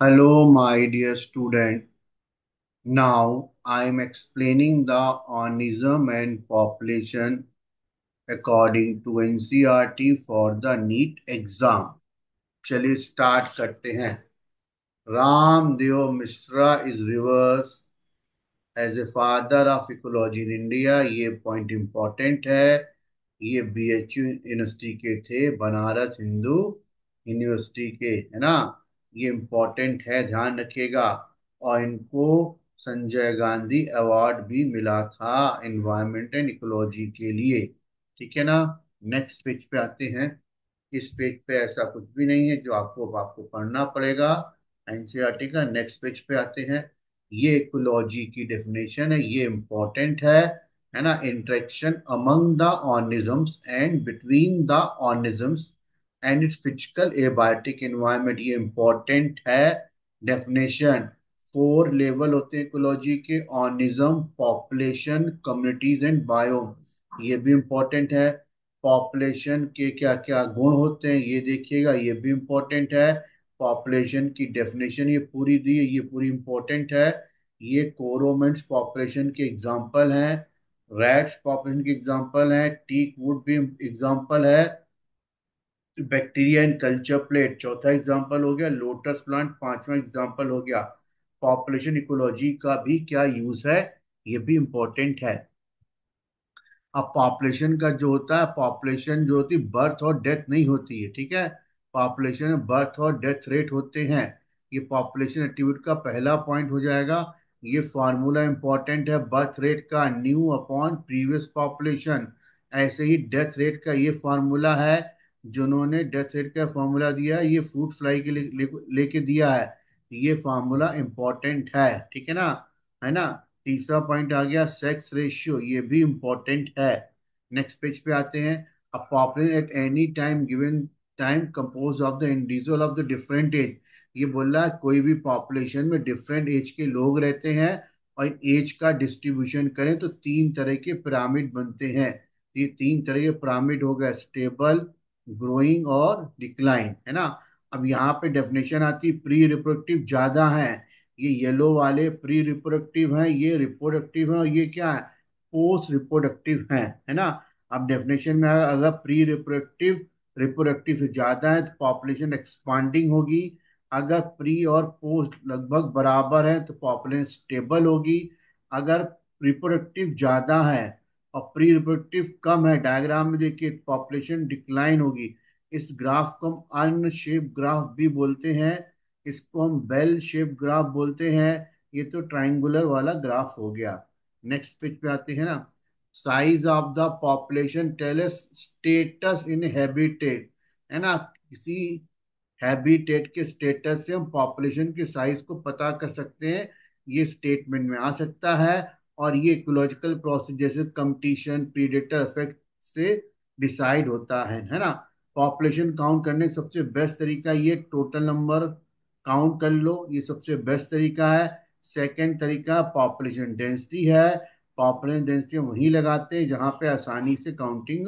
Hello, my dear student. Now I am explaining the organism and population according to NCERT for the NEET exam. चलिए start करते हैं। Ramdev Mishra is revered as a father of ecology in India. ये point important है। ये BHU university के थे, Banaras Hindu university के, है ना। ये इंपॉर्टेंट है, ध्यान रखिएगा। और इनको संजय गांधी अवार्ड भी मिला था एनवायरमेंट एंड इकोलॉजी के लिए। ठीक है ना। नेक्स्ट पेज पे आते हैं। इस पेज पे ऐसा कुछ भी नहीं है जो आपको आपको पढ़ना पड़ेगा एनसीईआरटी का। नेक्स्ट पेज पे आते हैं। ये इकोलॉजी की डेफिनेशन है, ये इंपॉर्टेंट है ना। Interaction among the organisms and between the organisms and it's physical abiotic environment, ये इंपॉर्टेंट है। डेफिनेशन, 4 लेवल होते हैं इकोलॉजी के: organism, population, communities and biome. ये भी इंपॉर्टेंट है। पॉपुलेशन के क्या क्या गुण होते हैं ये देखिएगा, ये भी इंपॉर्टेंट है। पॉपुलेशन की डेफिनेशन ये पूरी दी है, ये पूरी इंपॉर्टेंट है। ये कोरोमेंट्स पॉपुलेशन के एग्जाम्पल हैं, रैट्स पॉपुलेशन के एग्जाम्पल हैं, टीक वुड भी एग्जाम्पल है। बैक्टीरिया इन कल्चर प्लेट चौथा एग्जाम्पल हो गया, लोटस प्लांट पांचवा एग्जाम्पल हो गया। पॉपुलेशन इकोलॉजी का भी क्या यूज है, ये भी इंपॉर्टेंट है। अब पॉपुलेशन का जो होता है, पॉपुलेशन जो होती है बर्थ और डेथ नहीं होती है, ठीक है। पॉपुलेशन में बर्थ और डेथ रेट होते हैं। ये पॉपुलेशन एट्रीब्यूट का पहला पॉइंट हो जाएगा। ये फार्मूला इंपॉर्टेंट है, बर्थ रेट का न्यू अपॉन प्रीवियस पॉपुलेशन। ऐसे ही डेथ रेट का ये फार्मूला है। जिन्होंने डेथ रेट का फार्मूला दिया है ये फ्रूट फ्लाई के लिए लेके दिया है। ये फार्मूला इंपॉर्टेंट है, ठीक है ना। तीसरा पॉइंट आ गया सेक्स रेशियो, ये भी इंपॉर्टेंट है। नेक्स्ट पेज पे आते हैं। A population at any time given time compose of the individual of the different age. ये बोल रहा है कोई भी पॉपुलेशन में डिफरेंट एज के लोग रहते हैं और एज का डिस्ट्रीब्यूशन करें तो 3 तरह के पिरामिड बनते हैं। ये 3 तरह के पिरामिड हो गए, स्टेबल, ग्रोइंग और डिक्लाइन, है ना। अब यहाँ पे डेफिनेशन आती है, प्री रिप्रोडक्टिव ज्यादा है। ये येलो वाले प्री रिप्रोडक्टिव हैं, ये रिप्रोडक्टिव हैं, और ये क्या है, पोस्ट रिप्रोडक्टिव हैं, है ना। अब डेफिनेशन में अगर प्री रिप्रोडक्टिव रिप्रोडक्टिव से ज्यादा है तो पॉपुलेशन एक्सपांडिंग होगी। अगर प्री और पोस्ट लगभग बराबर है तो पॉपुलेशन स्टेबल होगी। अगर रिप्रोडक्टिव ज्यादा है और प्री रिप्रोडक्टिव कम है, डायग्राम में देखिए, पॉपुलेशन डिक्लाइन होगी। इस ग्राफ को हम अर्न शेप ग्राफ भी बोलते हैं, इसको हम बेल शेप ग्राफ बोलते हैं। ये तो ट्राइंगुलर वाला ग्राफ हो गया। नेक्स्ट पेज पे आते हैं ना। Size of the population tells status in habitat, है ना। किसी हैबिटेट के स्टेटस से हम पॉपुलेशन के साइज को पता कर सकते हैं, ये स्टेटमेंट में आ सकता है। और ये इकोलॉजिकल प्रोसेस जैसे कंपटीशन, प्रीडेटर इफेक्ट से डिसाइड होता है ना। पॉपुलेशन काउंट करने का सबसे बेस्ट तरीका ये टोटल नंबर काउंट कर लो, ये सबसे बेस्ट तरीका है। सेकंड तरीका पॉपुलेशन डेंसिटी है। पॉपुलेशन डेंसिटी हम वहीं लगाते हैं जहाँ पे आसानी से काउंटिंग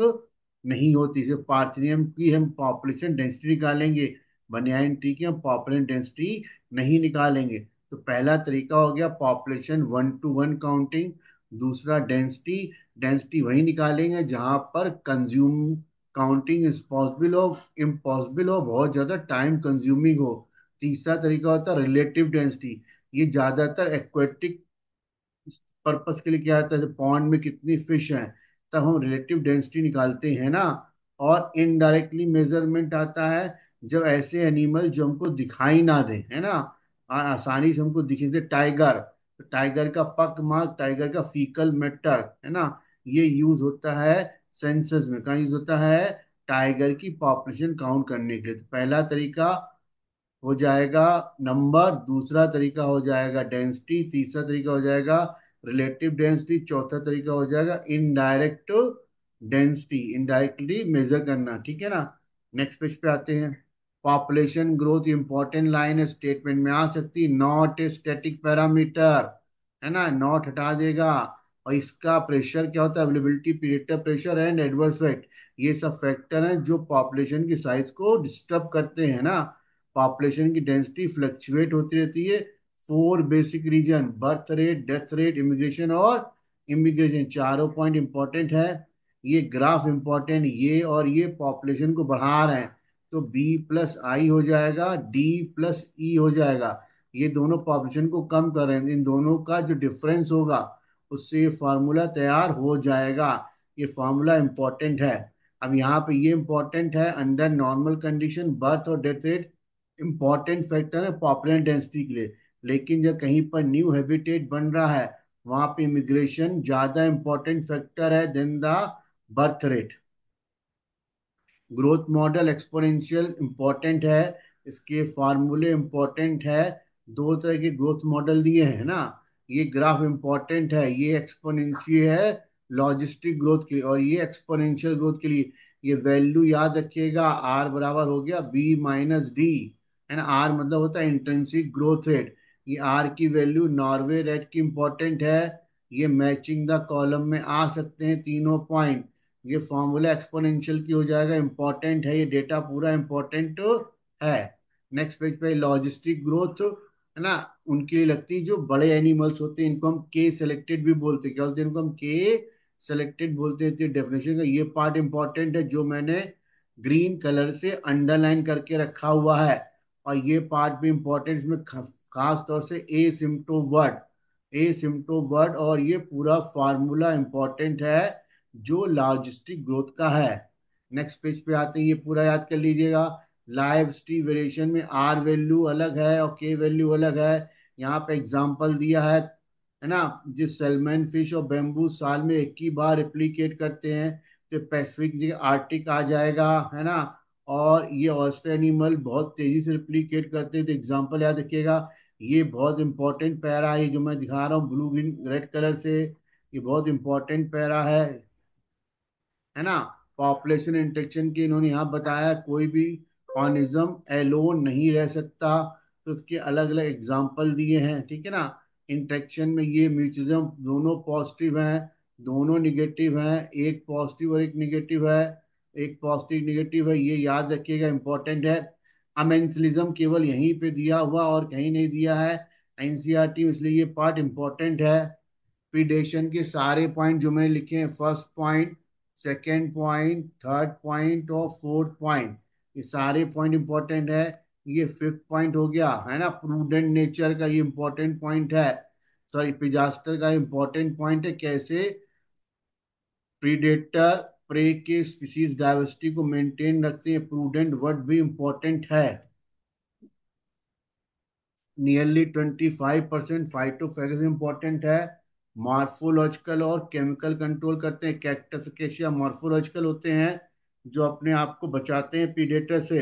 नहीं होती। जैसे पार्थिनियम की हम पॉपुलेशन डेंसिटी निकालेंगे, बनियाइन टी की हम पॉपुलेशन डेंसिटी नहीं निकालेंगे। तो पहला तरीका हो गया पॉपुलेशन 1 to 1 काउंटिंग। दूसरा डेंसिटी, डेंसिटी वही निकालेंगे जहां पर कंज्यूम काउंटिंग इज पॉसिबल हो, इम्पॉसिबल हो, बहुत ज़्यादा टाइम कंज्यूमिंग हो। तीसरा तरीका होता है रिलेटिव डेंसिटी। ये ज़्यादातर एक्वेटिक पर्पस के लिए क्या आता है, जैसे पॉन्ड में कितनी फिश हैं तब हम रिलेटिव डेंसिटी निकालते हैं ना। और इनडायरेक्टली मेजरमेंट आता है जब ऐसे एनिमल जो हमको दिखाई ना दे, है ना, आसानी से हमको दिखे, जैसे टाइगर। तो टाइगर का पग मार्क, टाइगर का फीकल मैटर, है ना, ये यूज होता है सेंसस में। कहाँ यूज होता है, टाइगर की पॉपुलेशन काउंट करने के लिए। तो पहला तरीका हो जाएगा नंबर, दूसरा तरीका हो जाएगा डेंसिटी, तीसरा तरीका हो जाएगा रिलेटिव डेंसिटी, चौथा तरीका हो जाएगा इनडायरेक्ट डेंसिटी, इनडायरेक्टली मेजर करना, ठीक है ना। नेक्स्ट पेज पे आते हैं। पॉपुलेशन ग्रोथ इंपॉर्टेंट लाइन है, स्टेटमेंट में आ सकती है, नॉट ए स्टैटिक पैरामीटर, है ना, नॉट हटा देगा। और इसका प्रेशर क्या होता है, availability, period pressure and adverse effect, ये सब फैक्टर हैं जो पॉपुलेशन की साइज को डिस्टर्ब करते हैं ना। पॉपुलेशन की डेंसिटी फ्लक्चुएट होती रहती है। Four basic reason, birth rate, death rate, immigration और इमिग्रेशन, चारों पॉइंट इंपॉर्टेंट है। ये ग्राफ इंपॉर्टेंट, ये और ये पॉपुलेशन को बढ़ा रहे हैं, तो बी प्लस आई हो जाएगा, डी प्लस ई हो जाएगा। ये दोनों पॉपुलेशन को कम कर रहे हैं, इन दोनों का जो डिफरेंस होगा उससे ये फार्मूला तैयार हो जाएगा। ये फार्मूला इंपॉर्टेंट है। अब यहाँ पे ये इंपॉर्टेंट है, अंडर नॉर्मल कंडीशन बर्थ और डेथ रेट इंपॉर्टेंट फैक्टर है पॉपुलेशन डेंसिटी के लिए। लेकिन जब कहीं पर न्यू हैबिटेट बन रहा है, वहां पे इमिग्रेशन ज्यादा इंपॉर्टेंट फैक्टर है than the birth rate. Growth model exponential important है, इसके फार्मूले इंपॉर्टेंट है। दो तरह के ग्रोथ मॉडल दिए हैं ना, ये ग्राफ इंपॉर्टेंट है, ये एक्सपोनेंशियल है लॉजिस्टिक ग्रोथ के लिए, और ये एक्सपोनेंशियल ग्रोथ के लिए। ये वैल्यू याद रखिएगा, आर बराबर हो गया बी माइनस डी, है ना। आर मतलब होता है इंट्रिंसिक ग्रोथ रेट। ये आर की वैल्यू नॉर्वे रेट की इंपॉर्टेंट है। ये मैचिंग द कॉलम में आ सकते हैं तीनों पॉइंट। ये फॉर्मूला एक्सपोनेंशियल की हो जाएगा, इंपॉर्टेंट है, ये डेटा पूरा इंपॉर्टेंट है। नेक्स्ट पेज पे लॉजिस्टिक ग्रोथ, है ना, उनके लिए लगती है जो बड़े एनिमल्स होते हैं, इनको हम के सेलेक्टेड भी बोलते हैं। क्या बोलते हैं इनको हम? के सेलेक्टेड बोलते हैं। डेफिनेशन का ये पार्ट इंपॉर्टेंट है जो मैंने ग्रीन कलर से अंडरलाइन करके रखा हुआ है, और ये पार्ट भी इंपॉर्टेंट, इसमें खास तौर से ए सिम्टो वर्ड, और ये पूरा फार्मूला इंपॉर्टेंट है जो लॉजिस्टिक ग्रोथ का है। नेक्स्ट पेज पे आते हैं, ये पूरा याद कर लीजिएगा। लाइव स्ट्री वेरिएशन में आर वैल्यू अलग है और के वैल्यू अलग है। यहाँ पे एग्जांपल दिया है ना। जिस सैल्मन फिश और बेम्बू साल में एक ही बार रिप्लिकेट करते हैं, तो पैसिफिक जगह आर्टिक आ जाएगा, है ना। और ये ऑयस्टर एनिमल बहुत तेजी से रिप्लिकेट करते हैं, तो एग्जांपल याद रखिएगा। ये बहुत इंपॉर्टेंट पैरा है, ये जो मैं दिखा रहा हूँ ब्लू ग्रीन रेड कलर से, ये बहुत इंपॉर्टेंट पैरा है ना। पॉपुलेशन इंटेक्शन की इन्होंने यहाँ बताया, कोई भी ऑर्गेनिज्म एलोन नहीं रह सकता, तो उसके अलग अलग एग्जाम्पल दिए हैं, ठीक है ना। इंटेक्शन में ये म्यूचुअलिज्म दोनों पॉजिटिव हैं, दोनों निगेटिव हैं, एक पॉजिटिव और एक निगेटिव है, एक पॉजिटिव निगेटिव है, ये याद रखिएगा, इंपॉर्टेंट है। अमेंसलिज्म केवल यहीं पे दिया हुआ और कहीं नहीं दिया है एनसीईआरटी में, इसलिए ये पार्ट इंपॉर्टेंट है। प्रीडेशन के सारे पॉइंट जो मैंने लिखे हैं, first point, second point, third point और फोर्थ पॉइंट, ये सारे पॉइंट इंपॉर्टेंट है। ये फिफ्थ पॉइंट हो गया, है ना, प्रूडेंट नेचर का, ये इंपॉर्टेंट पॉइंट है। सॉरी, पिजास्टर का इंपॉर्टेंट पॉइंट है, कैसे प्रीडेटर प्रे के स्पीसीज डाइवर्सिटी को मेंटेन रखते हैं। प्रूडेंट वर्ड भी इंपॉर्टेंट है। नियरली 25% फाइटोफैगस इंपॉर्टेंट है। मॉर्फोलॉजिकल और केमिकल कंट्रोल करते हैं। कैक्टस अकेशिया मॉर्फोलॉजिकल होते हैं, जो अपने आप को बचाते हैं प्रीडेटर से।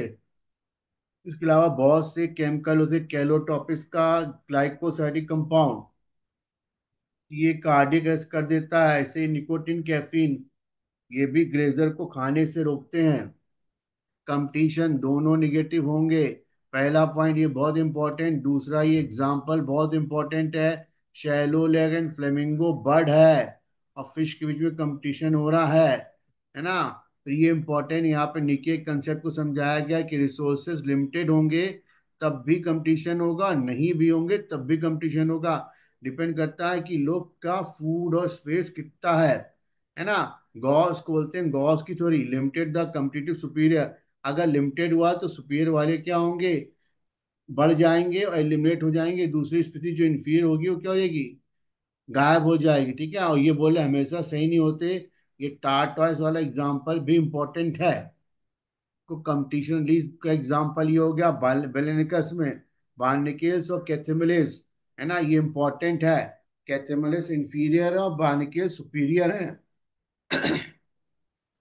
इसके अलावा बहुत से केमिकल होते हैं, कैलोटॉपिस का ग्लाइकोसाइडिक कंपाउंड, ये कार्डियक अरेस्ट कर देता है। ऐसे निकोटिन, कैफीन, ये भी ग्रेजर को खाने से रोकते हैं। कंपटीशन दोनों निगेटिव होंगे, पहला पॉइंट ये बहुत इंपॉर्टेंट। दूसरा ये एग्जाम्पल बहुत इंपॉर्टेंट है, shallow leg and flamingo bird है और फिश के बीच में कंपटीशन हो रहा है ना। तो ये इंपॉर्टेंट, यहाँ पे निके कंसेप्ट को समझाया गया कि रिसोर्सेज लिमिटेड होंगे तब भी कंपटीशन होगा, नहीं भी होंगे तब भी कंपटीशन होगा। डिपेंड करता है कि लोग का फूड और स्पेस कितना है ना। गॉस को बोलते हैं गॉस की theory, limited the competitive superior. अगर लिमिटेड हुआ तो सुपीरियर वाले क्या होंगे, बढ़ जाएंगे और एलिमिनेट हो जाएंगे। दूसरी स्थिति जो इंफीरियर होगी वो क्या हो जाएगी, गायब हो जाएगी, ठीक है। और ये बोले हमेशा सही नहीं होते। ये टार्टवाइज वाला एग्जाम्पल भी इंपॉर्टेंट है। को कंपटीशन लीज का एग्जाम्पल ये हो गया बेलेनिकस में, बार्निकेल्स और कैथेमिलेस, है ना, ये इंपॉर्टेंट है। कैथेमिलेस इंफीरियर है और बार्निकेल सुपीरियर है।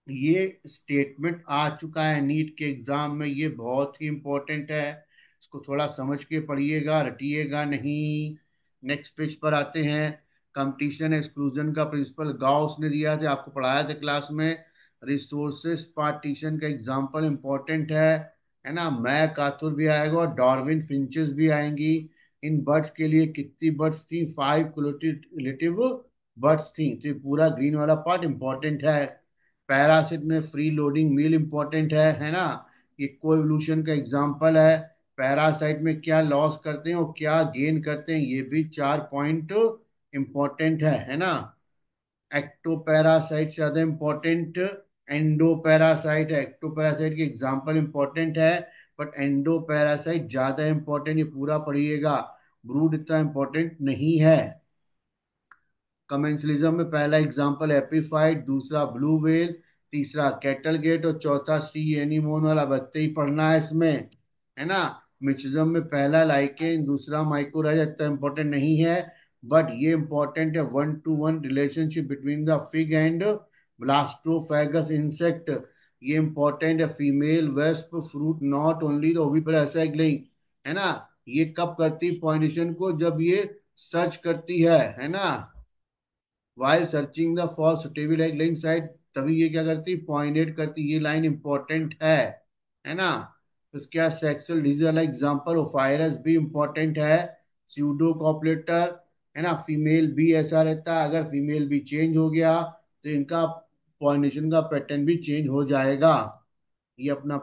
ये स्टेटमेंट आ चुका है नीट के एग्जाम में, ये बहुत ही इंपॉर्टेंट है, इसको थोड़ा समझ के पढ़िएगा, रटिएगा नहीं। नेक्स्ट पेज पर आते हैं। कंपटीशन एक्सक्लूजन का प्रिंसिपल गाउस ने दिया था, आपको पढ़ाया था क्लास में। रिसोर्सेस पार्टीशन का एग्जांपल इंपॉर्टेंट है ना। मैक आथुर भी आएगा और डार्विन फिंचेस भी आएंगी। इन बर्ड्स के लिए कितनी बर्ड्स थी, 5 रिलेटिव बर्ड्स थी, तो ये पूरा ग्रीन वाला पार्ट इंपॉर्टेंट है। पैरासिट में फ्री लोडिंग मील इंपॉर्टेंट है ना। ये कोएवोल्यूशन का एग्जाम्पल है। पैरासाइट में क्या लॉस करते हैं और क्या गेन करते हैं, ये भी 4 पॉइंट इंपॉर्टेंट है ना। एक्टोपैरासाइट से ज्यादा इंपॉर्टेंट एंडोपैरासाइट है। एक्टोपैरासाइट की एग्जांपल इंपॉर्टेंट है, बट एंडोपैरासाइट ज्यादा इंपॉर्टेंट, ये पूरा पढ़िएगा। ब्रूड इतना इंपॉर्टेंट नहीं है। कमेंसलिज्म में पहला एग्जांपल एपीफाइट, दूसरा ब्लू व्हेल, तीसरा कैटल गेट और चौथा सी एनीमोन वाला बच्चे ही पढ़ना है इसमें, है ना। मिचुज्म में पहला लाइकेन, दूसरा माइकोराइजा, इतना इंपॉर्टेंट नहीं है, बट ये इंपॉर्टेंट है। 1-to-1 relationship between the fig and blastophagus insect, ये इंपॉर्टेंट है। Female wasp fruit not only the ovipara, है ना। ये कब करती पॉलिनेशन को, जब ये सर्च करती है ना। While searching the for suitable egg laying site, तभी ये क्या करती, पॉइनेट करती, ये लाइन इंपॉर्टेंट है ना। उसके बाद सेक्सुअल डिजीज वाला एग्जांपल ओफायरस भी इंपॉर्टेंट है। स्यूडो कॉपलेटर, है ना, फीमेल भी ऐसा रहता है, अगर फीमेल भी चेंज हो गया तो इनका पॉलिनेशन का पैटर्न भी चेंज हो जाएगा। ये अपना